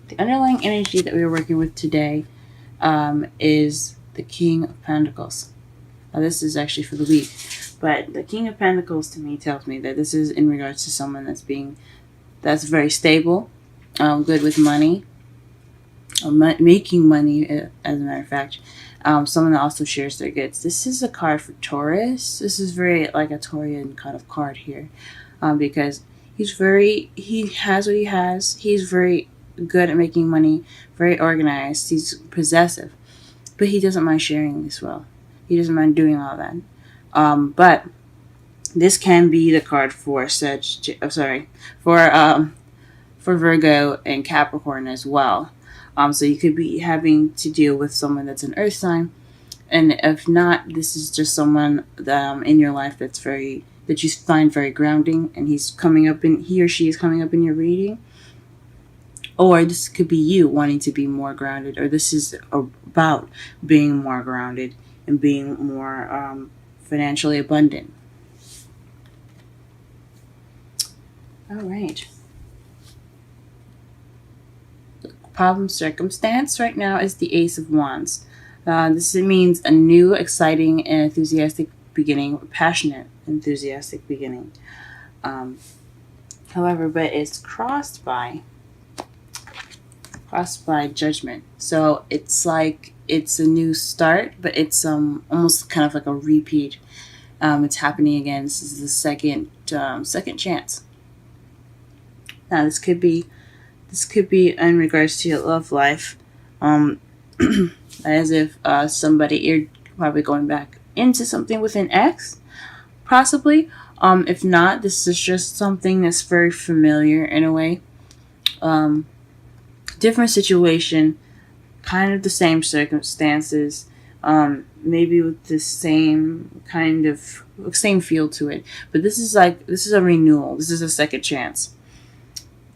The underlying energy that we are working with today is the King of Pentacles. Now, this is actually for the week, but the King of Pentacles to me tells me that this is in regards to someone that's very stable, good with money, making money, as a matter of fact. Someone that also shares their goods. This is a card for Taurus. This is very like a Taurian kind of card here, because he has what he has. He's very good at making money, very organized. He's possessive, but he doesn't mind sharing as well. He doesn't mind doing all that. But this can be the card for for Virgo and Capricorn as well. So you could be having to deal with someone that's an Earth sign, and if not, this is just someone in your life that you find very grounding, and he or she is coming up in your reading. Or this could be you wanting to be more grounded, or this is about being more grounded and being more financially abundant. All right. Problem circumstance right now is the Ace of Wands. This means a new, exciting, and enthusiastic beginning, passionate, enthusiastic beginning. However, but it's crossed by judgment. So it's like it's a new start, but it's almost kind of like a repeat. It's happening again. This is the second chance. Now this could be in regards to your love life, as if you're probably going back into something with an ex, possibly. If not, this is just something that's very familiar in a way. Different situation, kind of the same circumstances, maybe with the same kind of same feel to it. But this is a renewal. This is a second chance.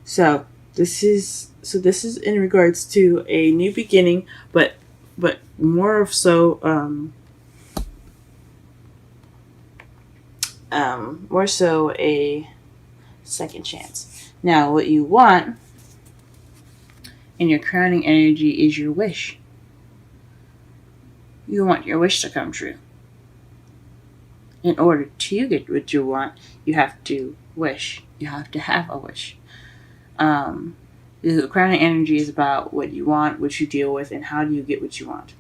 So this is in regards to a new beginning, but more of so more so a second chance. Now, what you want in your crowning energy is your wish. You want your wish to come true. In order to get what you want, you have to wish. You have to have a wish. The crowning energy is about what you want, what you deal with, and how do you get what you want.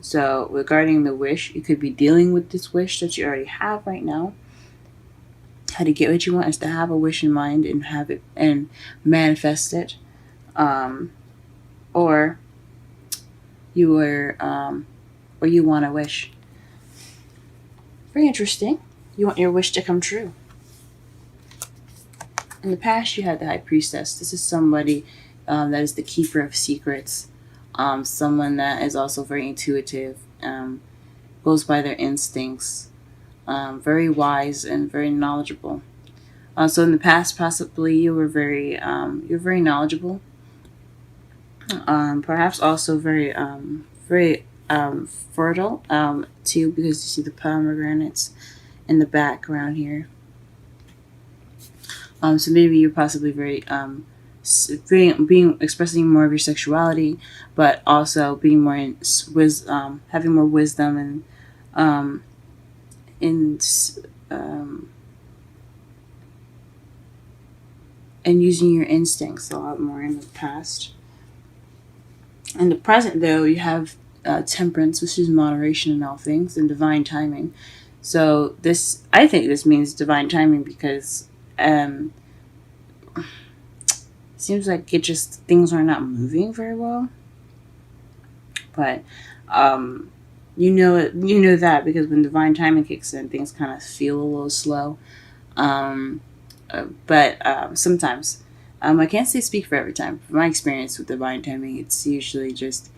So regarding the wish, you could be dealing with this wish that you already have right now. How to get what you want is to have a wish in mind and have it and manifest it. Or you want a wish. Very interesting. You want your wish to come true. In the past, you had the High Priestess. This is somebody that is the keeper of secrets. Someone that is also very intuitive, goes by their instincts, very wise and very knowledgeable. So in the past, possibly you're very knowledgeable. Perhaps also very fertile too, because you see the pomegranates in the background here. So maybe you're possibly expressing more of your sexuality, but also being more having more wisdom and using your instincts a lot more in the past. In the present, though, you have temperance, which is moderation in all things, and divine timing. So I think this means divine timing because seems like things are not moving very well. But you know that because when divine timing kicks in, things kind of feel a little slow. But sometimes, I can't speak for every time. From my experience with divine timing, it's usually just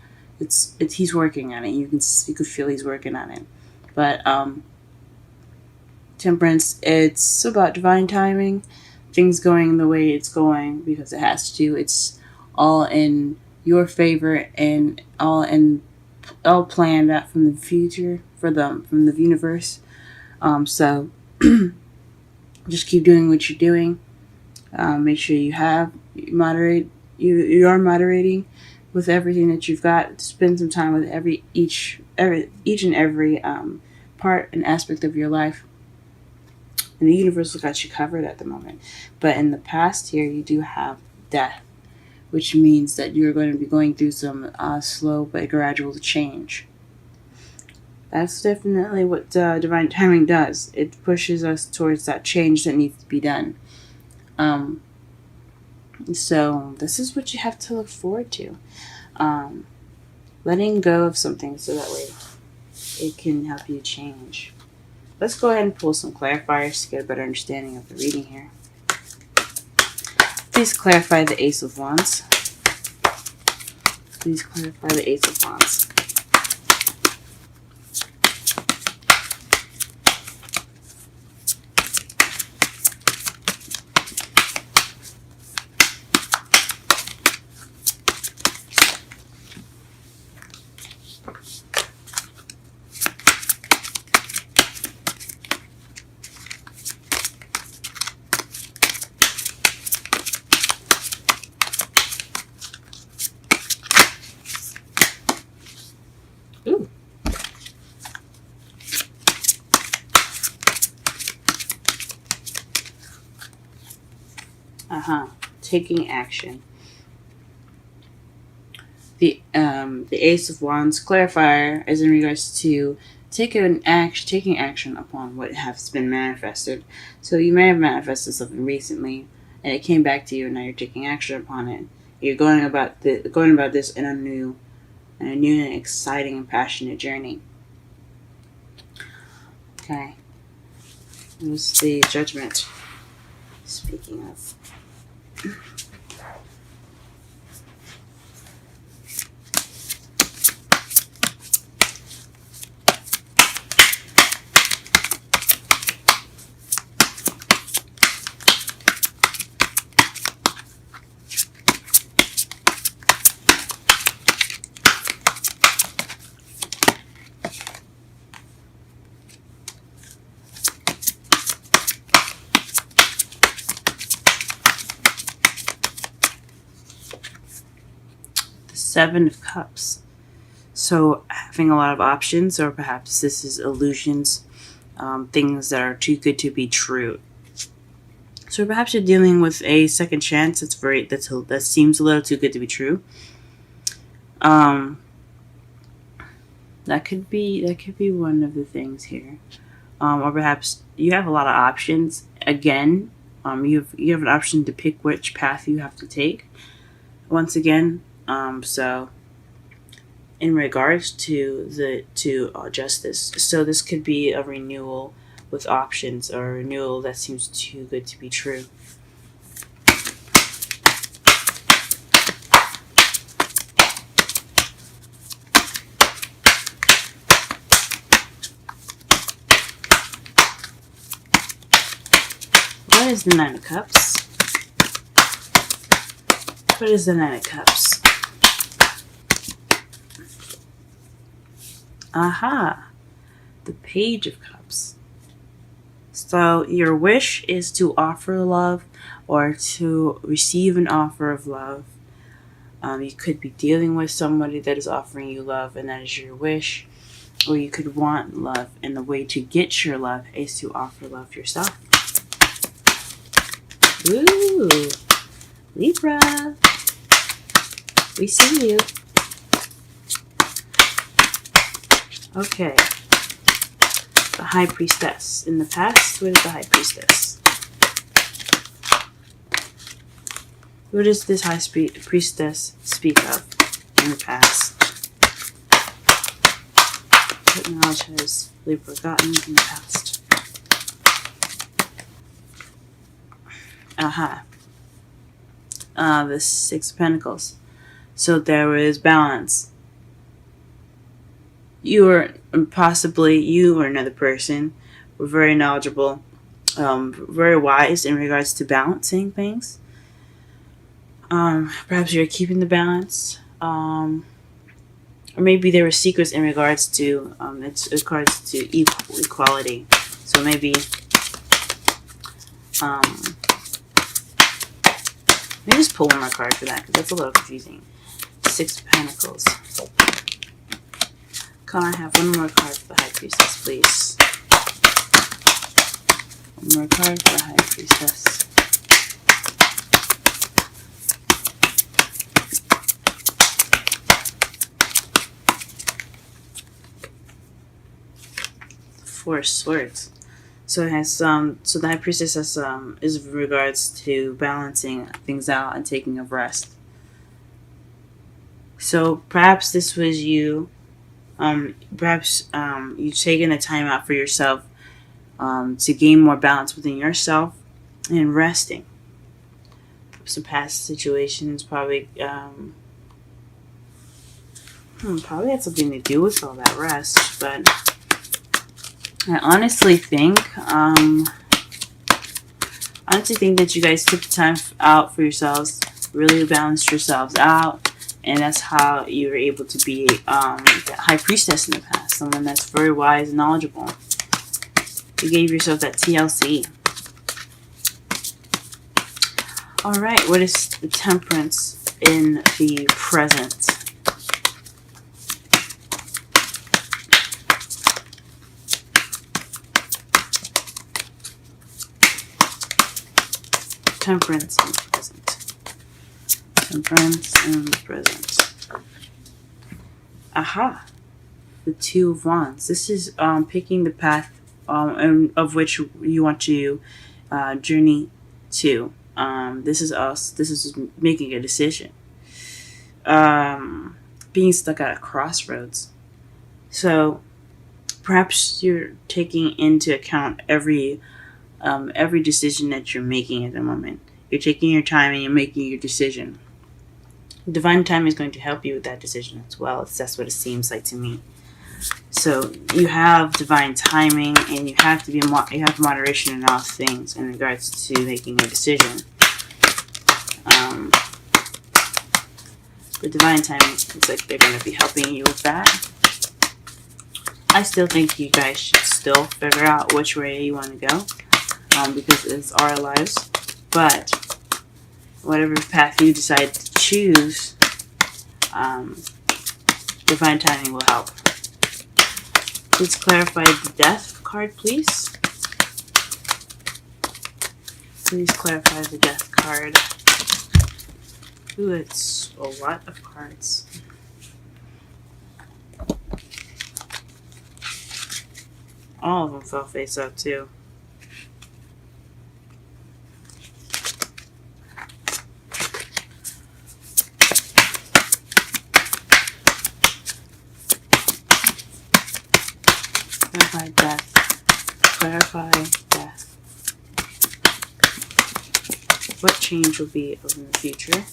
he's working on it. You could feel he's working on it. But temperance, it's about divine timing, things going the way it's going because it has to. It's all in your favor and all planned out from the future from the universe. So just keep doing what you're doing. Make sure you have moderate. You are moderating with everything that you've got. Spend some time with each and every part and aspect of your life. And the universe has got you covered at the moment. But in the past here, you do have death, which means that you're going to be going through some slow but gradual change. That's definitely what divine timing does. It pushes us towards that change that needs to be done. So this is what you have to look forward to. Letting go of something so that way it can help you change. Let's go ahead and pull some clarifiers to get a better understanding of the reading here. Please clarify the Ace of Wands. Please clarify the Ace of Wands. Ooh. Taking action. The Ace of Wands clarifier is in regards to taking action upon what has been manifested. So you may have manifested something recently, and it came back to you, and now you're taking action upon it. You're going about this in a new and exciting and passionate journey. Okay. What's the Judgment? Speaking of. Seven of Cups. So having a lot of options, or perhaps this is illusions, things that are too good to be true. So perhaps you're dealing with a second chance that seems a little too good to be true. That could be one of the things here, or perhaps you have a lot of options. Again, you have an option to pick which path you have to take. Once again. So in regards to justice, so this could be a renewal with options, or a renewal that seems too good to be true. What is the Nine of Cups? What is the Nine of Cups? The Page of Cups. So your wish is to offer love, or to receive an offer of love. You could be dealing with somebody that is offering you love, and that is your wish. Or you could want love, and the way to get your love is to offer love yourself. Ooh, Libra. We see you. Okay. The High Priestess. In the past, what is the High Priestess? What does this High Priestess speak of in the past? What knowledge has Libra gotten in the past? The Six of Pentacles. So there is balance. You or another person were very knowledgeable, very wise in regards to balancing things. Perhaps you're keeping the balance, or maybe there were secrets in regards to equality. So maybe Let me just pull one more card for that because that's a little confusing. 6 of Pentacles. Can I have one more card for the High Priestess, please? One more card for the High Priestess. Four of Swords. So it has so the High Priestess has is in regards to balancing things out and taking a rest. So perhaps this was you. Perhaps you've taken a time out for yourself to gain more balance within yourself and resting. Some past situations probably probably had something to do with all that rest, but I honestly think that you guys took the time out for yourselves, really balanced yourselves out, and that's how you were able to be the High Priestess in the past, someone that's very wise and knowledgeable. You gave yourself that TLC. Alright, what is the Temperance in the present? Temperance in the present. Temperance in the present. Aha! The Two of Wands. This is picking the path of which you want to journey to. This is us. This is making a decision. Being stuck at a crossroads. So perhaps you're taking into account every decision that you're making at the moment. You're taking your time and you're making your decision. Divine time is going to help you with that decision as well. That's what it seems like to me. So you have divine timing, and you have moderation in all things in regards to making a decision. The divine timing looks like they're going to be helping you with that. I still think you guys should still figure out which way you want to go, because it's our lives. But whatever path you decide to choose, divine timing will help. Please clarify the Death card, please. Please clarify the Death card. Ooh, it's a lot of cards. All of them fell face up, too. Clarify death. Clarify death. What change will be in the future?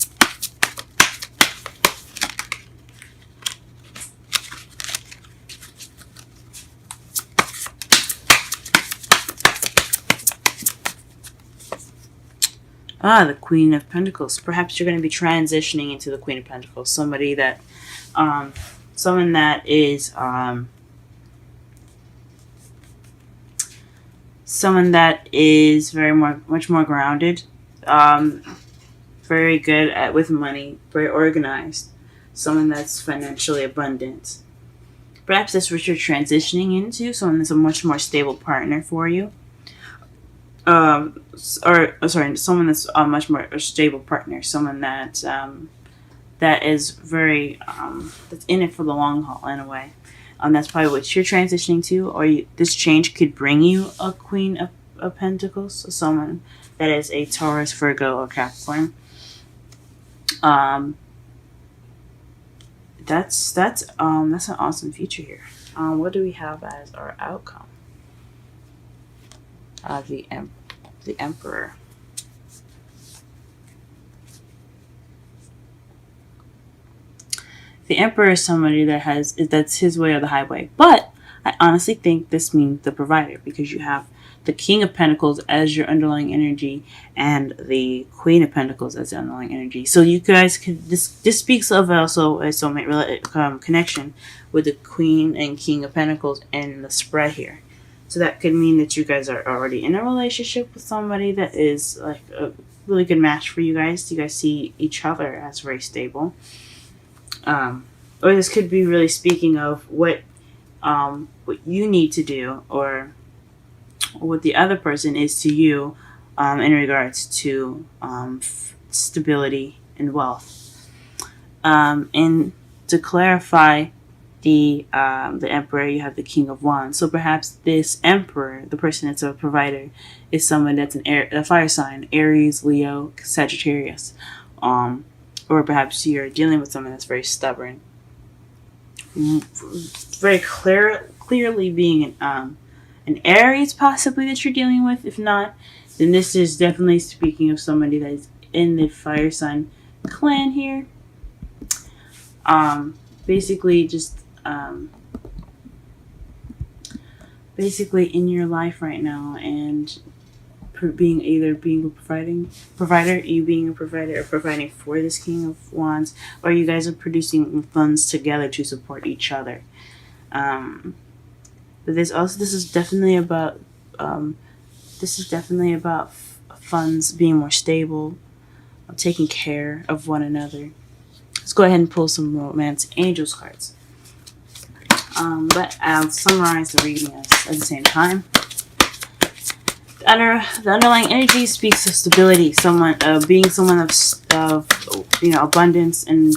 Ah, the Queen of Pentacles. Perhaps you're going to be transitioning into the Queen of Pentacles. Somebody that, someone that is, someone that is much more grounded, very good with money, very organized, someone that's financially abundant. Perhaps that's what you're transitioning into, someone that's a much more stable partner for you. Someone that's a much more stable partner, someone that that is very that's in it for the long haul in a way. That's probably what you're transitioning to, or this change could bring you a Queen of Pentacles, so someone that is a Taurus, Virgo, or Capricorn. That's an awesome future here. What do we have as our outcome? The Emperor. The Emperor is somebody that's his way or the highway. But I honestly think this means the provider, because you have the King of Pentacles as your underlying energy and the Queen of Pentacles as the underlying energy. So you guys could, this speaks of also a soulmate connection with the Queen and King of Pentacles and the spread here. So that could mean that you guys are already in a relationship with somebody that is like really good match for you guys. You guys see each other as very stable. Or this could be really speaking of what you need to do, or what the other person is to you, in regards to stability and wealth. And to clarify the emperor, you have the king of wands. So perhaps this emperor, the person that's a provider, is someone that's a fire sign: Aries, Leo, Sagittarius. Or perhaps you're dealing with someone that's very stubborn, very clearly being an Aries possibly that you're dealing with. If not, then this is definitely speaking of somebody that is in the fire sign clan here. Basically just basically in your life right now, and being a provider, you being a provider, or providing for this king of wands, or you guys are producing funds together to support each other. But this is definitely about funds being more stable, taking care of one another. Let's go ahead and pull some romance angels cards. But I'll summarize the reading at the same time. The underlying energy speaks of stability, being someone of abundance and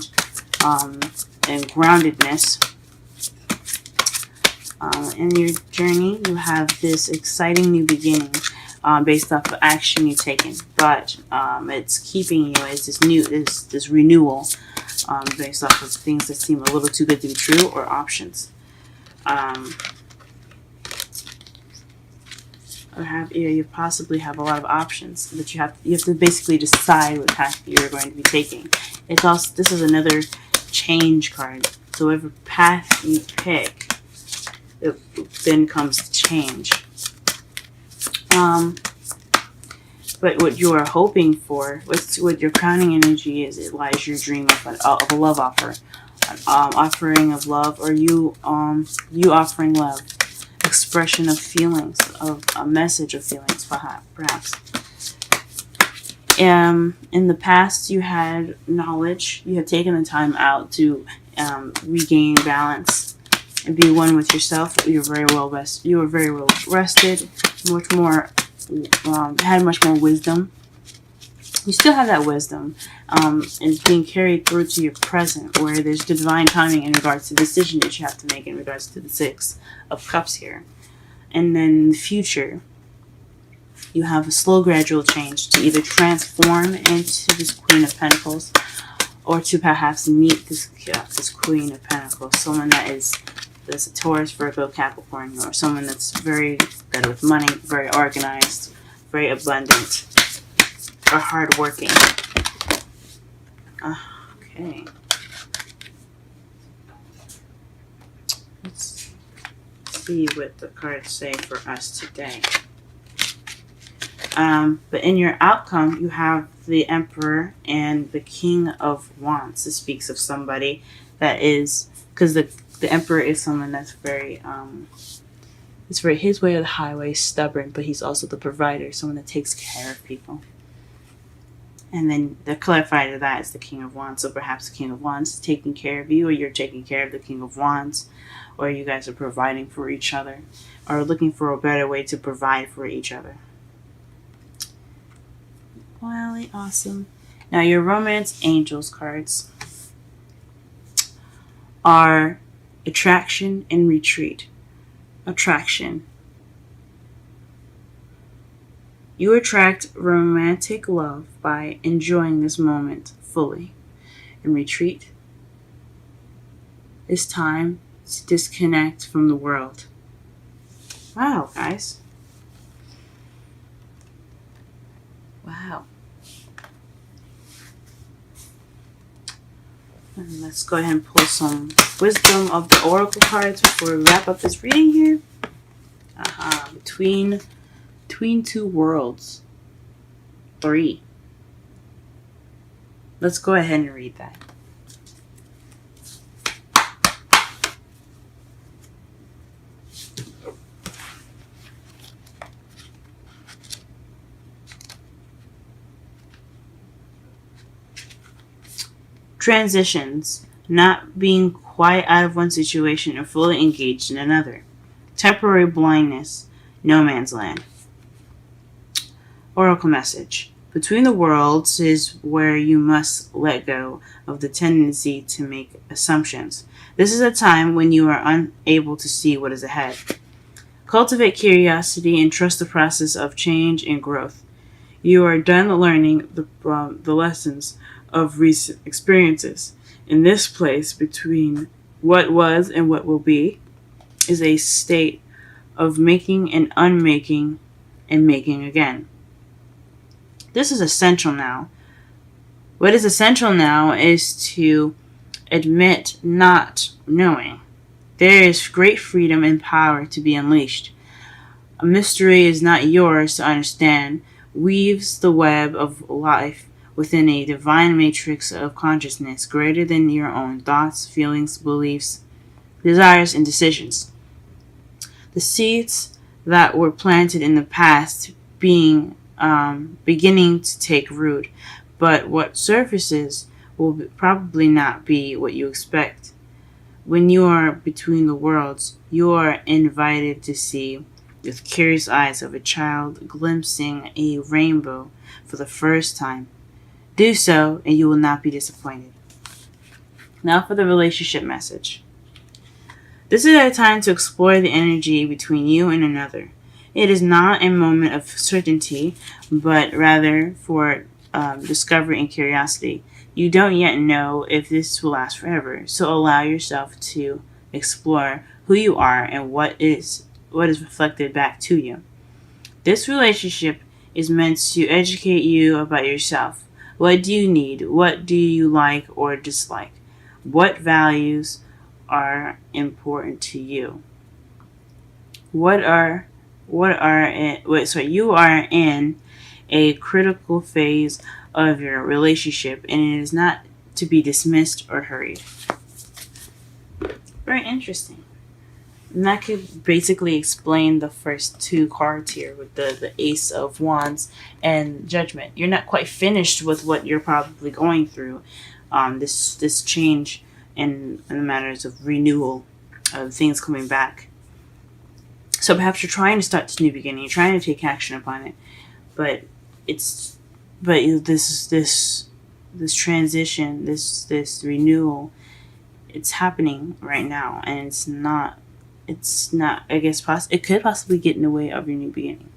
groundedness. In your journey, you have this exciting new beginning, based off of action you've taken, but it's keeping you as this renewal, based off of things that seem a little too good to be true, or options. You possibly have a lot of options that you have to basically decide what path you're going to be taking. This is another change card. So whatever path you pick, it then comes to change. But what you are hoping for, what your crowning energy is, it lies your dream of a love offer, an offering of love, or you offering love, expression of feelings, of a message of feelings, perhaps. In the past, you had knowledge. You had taken the time out to regain balance and be one with yourself. You were very well rested, much more. Had much more wisdom. You still have that wisdom, and being carried through to your present, where there's divine timing in regards to the decision that you have to make in regards to the Six of Cups here. And then in the future, you have a slow, gradual change to either transform into this Queen of Pentacles, or to perhaps meet this Queen of Pentacles, someone that's a Taurus, Virgo, Capricorn, or someone that's very good with money, very organized, very abundant, or hardworking. Okay. Let's see what the cards say for us today. But in your outcome, you have the Emperor and the King of Wands. This speaks of somebody that is, because the Emperor is someone that's very, it's very his way or the highway, stubborn, but he's also the provider, someone that takes care of people. And then the clarifier to that is the King of Wands. So perhaps the King of Wands is taking care of you, or you're taking care of the King of Wands, or you guys are providing for each other, or looking for a better way to provide for each other. Really awesome. Now your romance angels cards are attraction and retreat. Attraction. You attract romantic love by enjoying this moment fully. And retreat is time to disconnect from the world. Wow, guys. Wow. And let's go ahead and pull some wisdom of the oracle cards before we wrap up this reading here. Between two worlds. 3. Let's go ahead and read that. Transitions, not being quite out of one situation or fully engaged in another. Temporary blindness, no man's land. Oracle message. Between the worlds is where you must let go of the tendency to make assumptions. This is a time when you are unable to see what is ahead. Cultivate curiosity and trust the process of change and growth. You are done learning the lessons of recent experiences. In this place between what was and what will be is a state of making and unmaking and making again. This is essential now. What is essential now is to admit not knowing. There is great freedom and power to be unleashed. A mystery is not yours to understand, weaves the web of life within a divine matrix of consciousness greater than your own thoughts, feelings, beliefs, desires, and decisions. The seeds that were planted in the past beginning to take root, but what surfaces will probably not be what you expect. When you are between the worlds, you are invited to see with curious eyes of a child glimpsing a rainbow for the first time. Do so, and you will not be disappointed. Now for the relationship message. This is a time to explore the energy between you and another. It is not a moment of certainty, but rather for discovery and curiosity. You don't yet know if this will last forever, so allow yourself to explore who you are and what is reflected back to you. This relationship is meant to educate you about yourself. What do you need? What do you like or dislike? What values are important to you? You are in a critical phase of your relationship, and it is not to be dismissed or hurried. Very interesting. And that could basically explain the first two cards here with the Ace of Wands and Judgment. You're not quite finished with what you're probably going through. This change in the matters of renewal, of things coming back. So perhaps you're trying to start this new beginning. You're trying to take action upon it, but this transition, this renewal, it's happening right now, and it's not. I guess it could possibly get in the way of your new beginning.